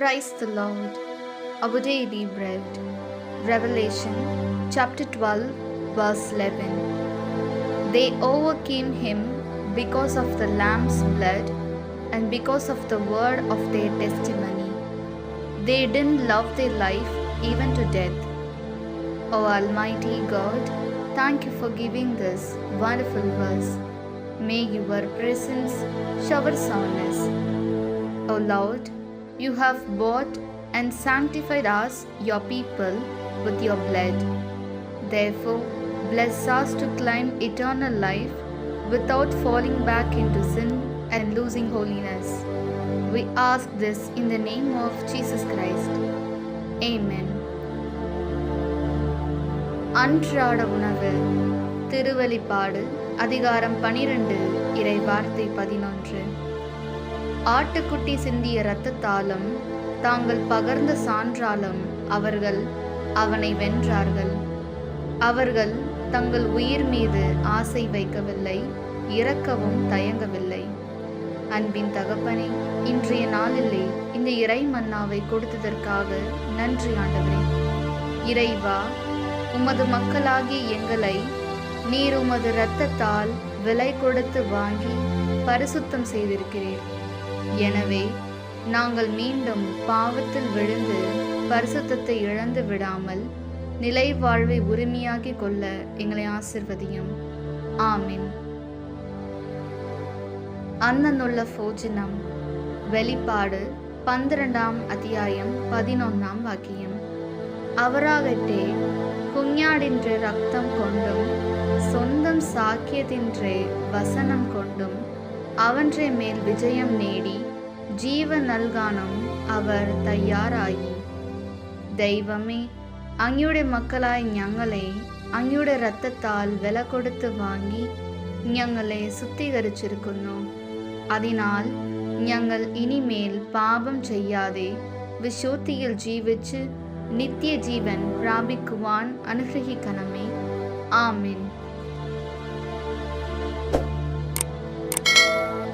Praise the Lord. Our daily bread. Revelation chapter 12, verse 11. They overcame him because of the Lamb's blood and because of the word of their testimony. They didn't love their life even to death. O Almighty God, thank you for giving this wonderful verse. May your presence showers on us. O Lord, you have bought and sanctified us, your people, with your blood. Therefore, bless us to climb eternal life without falling back into sin and losing holiness. We ask this in the name of Jesus Christ. Amen. அன்றாட உணவு. திருவெளிப்பாடு அதிகாரம் 12 இறை வார்த்தை 11. ஆட்டுக்குட்டி சிந்திய இரத்தத்தாலும் தாங்கள் பகர்ந்த சான்றாலும் அவர்கள் அவனை வென்றார்கள். அவர்கள் தங்கள் உயிர் மீது ஆசை வைக்கவில்லை, இறக்கவும் தயங்கவில்லை. அன்பின் தகப்பனே, இன்றைய நாளிலே இந்த இறை மன்னாவை கொடுத்ததற்காக நன்றி ஆண்டவரே. இறைவா, உமது மக்களாகிய எங்களை நீர் உமது இரத்தத்தால் விலை கொடுத்து வாங்கி பரிசுத்தம் செய்திருக்கிறீர். எனவே நாங்கள் மீண்டும் பாவத்தில் விழுந்து பரிசுத்தத்தை இழந்து விடாமல் நிலை வாழ்வை உரிமையாக்கிக் கொள்ள எங்களை ஆசிர்வதியும். ஆமீன். அன்னனுள்ள போஜனம். வெளிப்பாடு 12 அத்தியாயம் 11 வாக்கியம். அவராகட்டே കുഞ്ഞാടിൻ്റെ രക്തം കൊണ്ടും സ്വന്തം സാക്ഷ്യത്തിൻ്റെ വസനം കൊണ്ടും അവൻ്റെ മേൽ വിജയം നേടി ജീവൻ നൽകാനും അവർ തയ്യാറായി. ദൈവമേ, അങ്ങയുടെ മക്കളായ ഞങ്ങളെ അങ്ങയുടെ രക്തത്താൽ വില കൊടുത്ത് വാങ്ങി ഞങ്ങളെ ശുദ്ധീകരിച്ചിരിക്കുന്നു. അതിനാൽ ഞങ്ങൾ ഇനിമേൽ പാപം ചെയ്യാതെ വിശുദ്ധിയിൽ ജീവിച്ച് നിത്യജീവൻ പ്രാപിക്കുവാൻ അനുഗ്രഹിക്കണമേ. ആമേൻ.